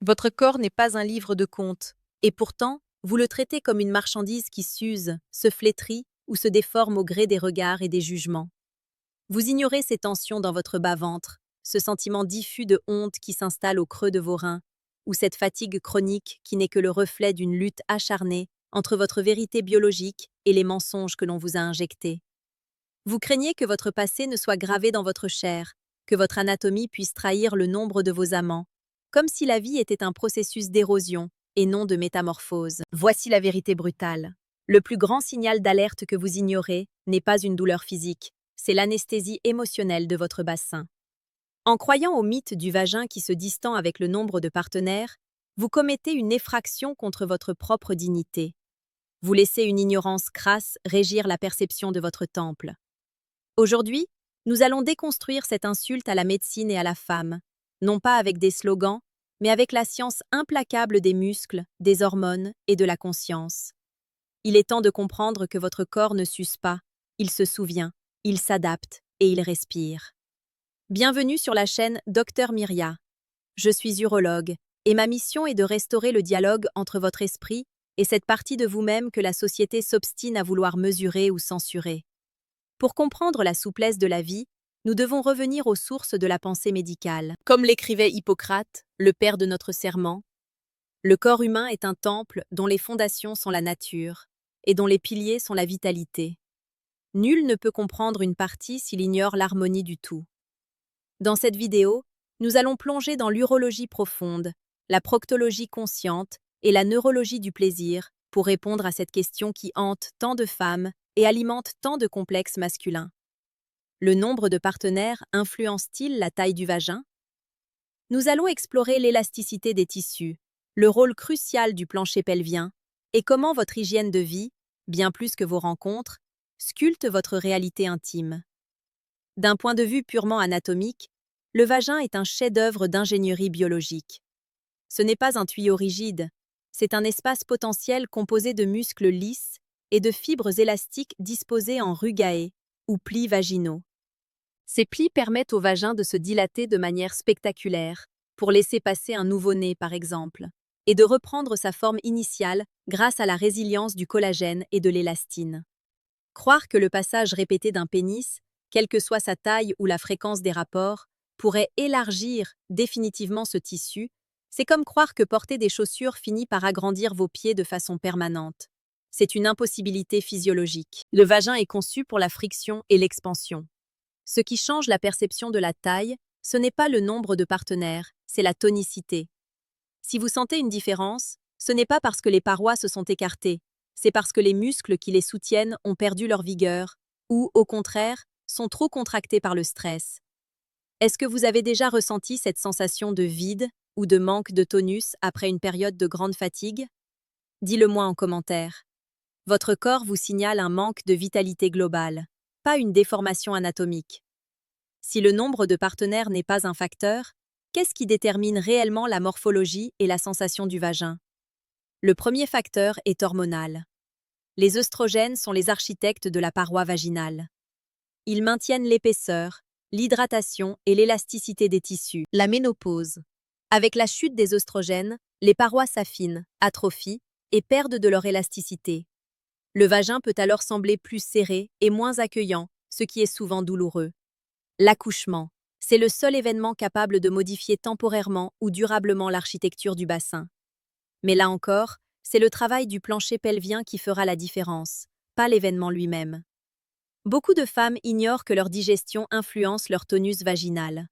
Votre corps n'est pas un livre de comptes, et pourtant, vous le traitez comme une marchandise qui s'use, se flétrit ou se déforme au gré des regards et des jugements. Vous ignorez ces tensions dans votre bas-ventre, ce sentiment diffus de honte qui s'installe au creux de vos reins, ou cette fatigue chronique qui n'est que le reflet d'une lutte acharnée entre votre vérité biologique et les mensonges que l'on vous a injectés. Vous craignez que votre passé ne soit gravé dans votre chair, que votre anatomie puisse trahir le nombre de vos amants, comme si la vie était un processus d'érosion et non de métamorphose. Voici la vérité brutale. Le plus grand signal d'alerte que vous ignorez n'est pas une douleur physique, c'est l'anesthésie émotionnelle de votre bassin. En croyant au mythe du vagin qui se distend avec le nombre de partenaires, vous commettez une effraction contre votre propre dignité. Vous laissez une ignorance crasse régir la perception de votre temple. Aujourd'hui, nous allons déconstruire cette insulte à la médecine et à la femme, non pas avec des slogans, mais avec la science implacable des muscles, des hormones et de la conscience. Il est temps de comprendre que votre corps ne s'use pas, il se souvient, il s'adapte et il respire. Bienvenue sur la chaîne Dr Myria. Je suis urologue et ma mission est de restaurer le dialogue entre votre esprit et cette partie de vous-même que la société s'obstine à vouloir mesurer ou censurer. Pour comprendre la souplesse de la vie, nous devons revenir aux sources de la pensée médicale. Comme l'écrivait Hippocrate, le père de notre serment, le corps humain est un temple dont les fondations sont la nature et dont les piliers sont la vitalité. Nul ne peut comprendre une partie s'il ignore l'harmonie du tout. Dans cette vidéo, nous allons plonger dans l'urologie profonde, la proctologie consciente et la neurologie du plaisir pour répondre à cette question qui hante tant de femmes et alimente tant de complexes masculins. Le nombre de partenaires influence-t-il la taille du vagin? Nous allons explorer l'élasticité des tissus, le rôle crucial du plancher pelvien et comment votre hygiène de vie, bien plus que vos rencontres, sculpte votre réalité intime. D'un point de vue purement anatomique, le vagin est un chef-d'œuvre d'ingénierie biologique. Ce n'est pas un tuyau rigide, c'est un espace potentiel composé de muscles lisses et de fibres élastiques disposées en rugae, ou plis vaginaux. Ces plis permettent au vagin de se dilater de manière spectaculaire, pour laisser passer un nouveau-né par exemple, et de reprendre sa forme initiale grâce à la résilience du collagène et de l'élastine. Croire que le passage répété d'un pénis, quelle que soit sa taille ou la fréquence des rapports, pourrait élargir définitivement ce tissu, c'est comme croire que porter des chaussures finit par agrandir vos pieds de façon permanente. C'est une impossibilité physiologique. Le vagin est conçu pour la friction et l'expansion. Ce qui change la perception de la taille, ce n'est pas le nombre de partenaires, c'est la tonicité. Si vous sentez une différence, ce n'est pas parce que les parois se sont écartées, c'est parce que les muscles qui les soutiennent ont perdu leur vigueur, ou, au contraire, sont trop contractés par le stress. Est-ce que vous avez déjà ressenti cette sensation de vide ou de manque de tonus après une période de grande fatigue? Dis-le-moi en commentaire. Votre corps vous signale un manque de vitalité globale, pas une déformation anatomique. Si le nombre de partenaires n'est pas un facteur, qu'est-ce qui détermine réellement la morphologie et la sensation du vagin? Le premier facteur est hormonal. Les œstrogènes sont les architectes de la paroi vaginale. Ils maintiennent l'épaisseur, l'hydratation et l'élasticité des tissus. La ménopause. Avec la chute des œstrogènes, les parois s'affinent, atrophient et perdent de leur élasticité. Le vagin peut alors sembler plus serré et moins accueillant, ce qui est souvent douloureux. L'accouchement, c'est le seul événement capable de modifier temporairement ou durablement l'architecture du bassin. Mais là encore, c'est le travail du plancher pelvien qui fera la différence, pas l'événement lui-même. Beaucoup de femmes ignorent que leur digestion influence leur tonus vaginal.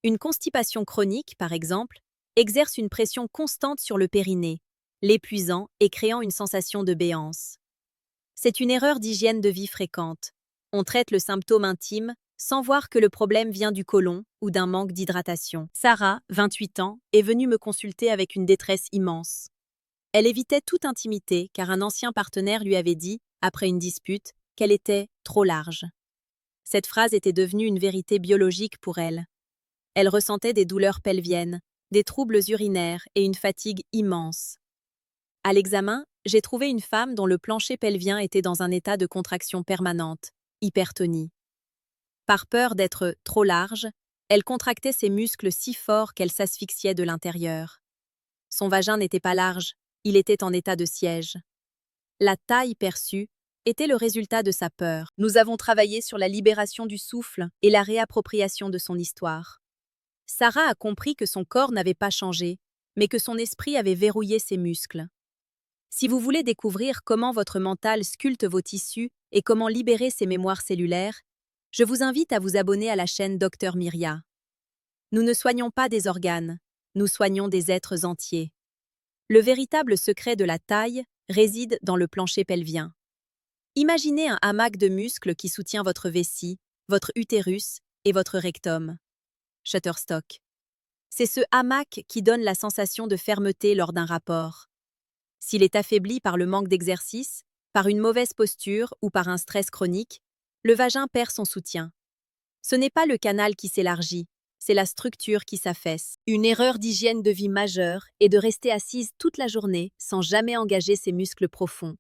Une constipation chronique, par exemple, exerce une pression constante sur le périnée, l'épuisant et créant une sensation de béance. C'est une erreur d'hygiène de vie fréquente. On traite le symptôme intime sans voir que le problème vient du côlon ou d'un manque d'hydratation. Sarah, 28 ans, est venue me consulter avec une détresse immense. Elle évitait toute intimité car un ancien partenaire lui avait dit, après une dispute, qu'elle était trop large. Cette phrase était devenue une vérité biologique pour elle. Elle ressentait des douleurs pelviennes, des troubles urinaires et une fatigue immense. À l'examen, j'ai trouvé une femme dont le plancher pelvien était dans un état de contraction permanente, hypertonie. Par peur d'être trop large, elle contractait ses muscles si fort qu'elle s'asphyxiait de l'intérieur. Son vagin n'était pas large, il était en état de siège. La taille perçue était le résultat de sa peur. Nous avons travaillé sur la libération du souffle et la réappropriation de son histoire. Sarah a compris que son corps n'avait pas changé, mais que son esprit avait verrouillé ses muscles. Si vous voulez découvrir comment votre mental sculpte vos tissus et comment libérer ses mémoires cellulaires, je vous invite à vous abonner à la chaîne Dr Myria. Nous ne soignons pas des organes, nous soignons des êtres entiers. Le véritable secret de la taille réside dans le plancher pelvien. Imaginez un hamac de muscles qui soutient votre vessie, votre utérus et votre rectum. Shutterstock. C'est ce hamac qui donne la sensation de fermeté lors d'un rapport. S'il est affaibli par le manque d'exercice, par une mauvaise posture ou par un stress chronique, le vagin perd son soutien. Ce n'est pas le canal qui s'élargit, c'est la structure qui s'affaisse. Une erreur d'hygiène de vie majeure est de rester assise toute la journée sans jamais engager ses muscles profonds.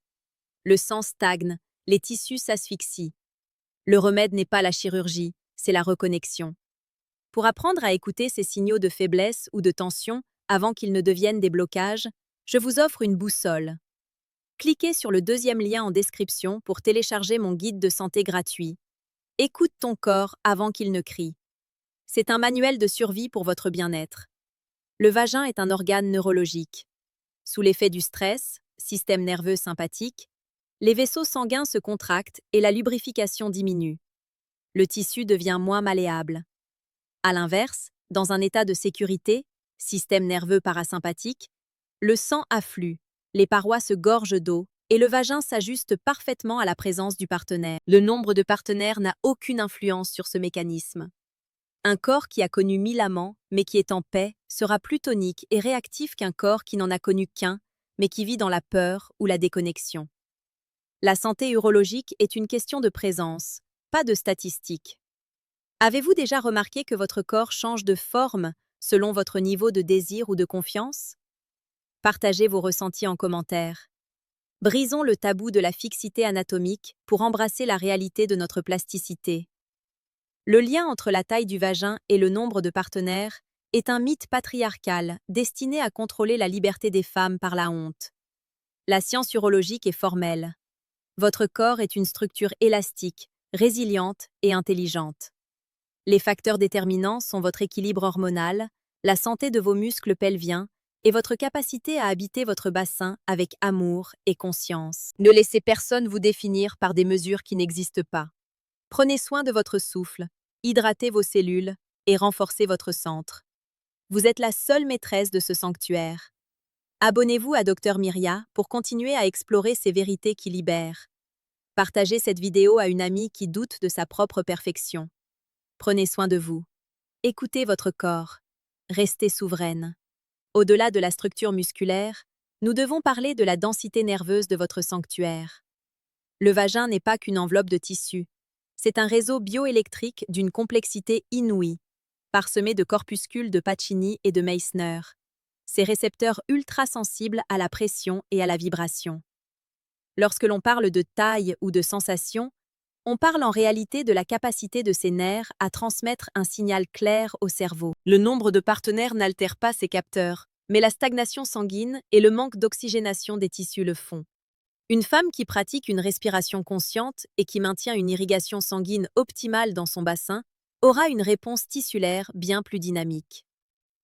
Le sang stagne, les tissus s'asphyxient. Le remède n'est pas la chirurgie, c'est la reconnexion. Pour apprendre à écouter ces signaux de faiblesse ou de tension avant qu'ils ne deviennent des blocages, je vous offre une boussole. Cliquez sur le deuxième lien en description pour télécharger mon guide de santé gratuit. Écoute ton corps avant qu'il ne crie. C'est un manuel de survie pour votre bien-être. Le vagin est un organe neurologique. Sous l'effet du stress, système nerveux sympathique, les vaisseaux sanguins se contractent et la lubrification diminue. Le tissu devient moins malléable. À l'inverse, dans un état de sécurité, système nerveux parasympathique, le sang afflue, les parois se gorgent d'eau et le vagin s'ajuste parfaitement à la présence du partenaire. Le nombre de partenaires n'a aucune influence sur ce mécanisme. Un corps qui a connu 1000 amants, mais qui est en paix, sera plus tonique et réactif qu'un corps qui n'en a connu qu'un, mais qui vit dans la peur ou la déconnexion. La santé urologique est une question de présence, pas de statistiques. Avez-vous déjà remarqué que votre corps change de forme selon votre niveau de désir ou de confiance? Partagez vos ressentis en commentaire. Brisons le tabou de la fixité anatomique pour embrasser la réalité de notre plasticité. Le lien entre la taille du vagin et le nombre de partenaires est un mythe patriarcal destiné à contrôler la liberté des femmes par la honte. La science urologique est formelle. Votre corps est une structure élastique, résiliente et intelligente. Les facteurs déterminants sont votre équilibre hormonal, la santé de vos muscles pelviens et votre capacité à habiter votre bassin avec amour et conscience. Ne laissez personne vous définir par des mesures qui n'existent pas. Prenez soin de votre souffle, hydratez vos cellules et renforcez votre centre. Vous êtes la seule maîtresse de ce sanctuaire. Abonnez-vous à Dr Myria pour continuer à explorer ces vérités qui libèrent. Partagez cette vidéo à une amie qui doute de sa propre perfection. Prenez soin de vous. Écoutez votre corps. Restez souveraine. Au-delà de la structure musculaire, nous devons parler de la densité nerveuse de votre sanctuaire. Le vagin n'est pas qu'une enveloppe de tissu. C'est un réseau bioélectrique d'une complexité inouïe, parsemé de corpuscules de Pacini et de Meissner. Ces récepteurs ultra-sensibles à la pression et à la vibration. Lorsque l'on parle de taille ou de sensation, on parle en réalité de la capacité de ces nerfs à transmettre un signal clair au cerveau. Le nombre de partenaires n'altère pas ces capteurs, mais la stagnation sanguine et le manque d'oxygénation des tissus le font. Une femme qui pratique une respiration consciente et qui maintient une irrigation sanguine optimale dans son bassin aura une réponse tissulaire bien plus dynamique.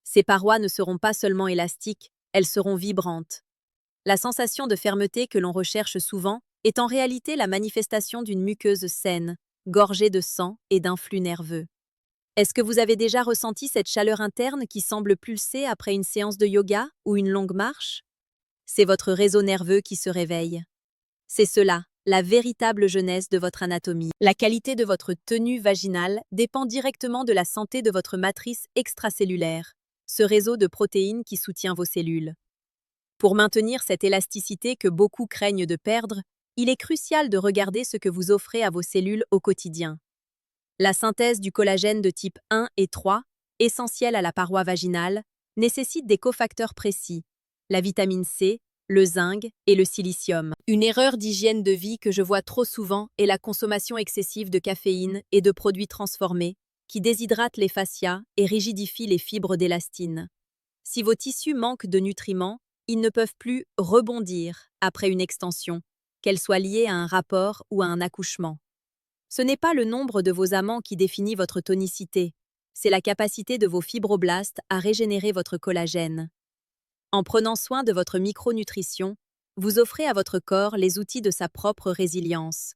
Ces parois ne seront pas seulement élastiques, elles seront vibrantes. La sensation de fermeté que l'on recherche souvent est en réalité la manifestation d'une muqueuse saine, gorgée de sang et d'un flux nerveux. Est-ce que vous avez déjà ressenti cette chaleur interne qui semble pulser après une séance de yoga ou une longue marche? C'est votre réseau nerveux qui se réveille. C'est cela, la véritable jeunesse de votre anatomie. La qualité de votre tenue vaginale dépend directement de la santé de votre matrice extracellulaire, ce réseau de protéines qui soutient vos cellules. Pour maintenir cette élasticité que beaucoup craignent de perdre, il est crucial de regarder ce que vous offrez à vos cellules au quotidien. La synthèse du collagène de type 1 et 3, essentiel à la paroi vaginale, nécessite des cofacteurs précis, la vitamine C, le zinc et le silicium. Une erreur d'hygiène de vie que je vois trop souvent est la consommation excessive de caféine et de produits transformés qui déshydratent les fascias et rigidifient les fibres d'élastine. Si vos tissus manquent de nutriments, ils ne peuvent plus rebondir après une extension, qu'elle soit liée à un rapport ou à un accouchement. Ce n'est pas le nombre de vos amants qui définit votre tonicité, c'est la capacité de vos fibroblastes à régénérer votre collagène. En prenant soin de votre micronutrition, vous offrez à votre corps les outils de sa propre résilience.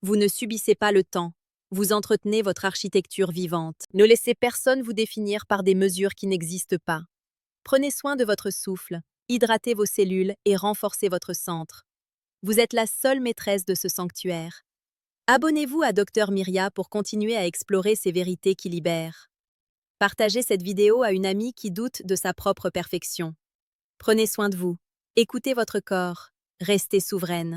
Vous ne subissez pas le temps, vous entretenez votre architecture vivante. Ne laissez personne vous définir par des mesures qui n'existent pas. Prenez soin de votre souffle, hydratez vos cellules et renforcez votre centre. Vous êtes la seule maîtresse de ce sanctuaire. Abonnez-vous à Dr Myria pour continuer à explorer ces vérités qui libèrent. Partagez cette vidéo à une amie qui doute de sa propre perfection. Prenez soin de vous, écoutez votre corps, restez souveraine.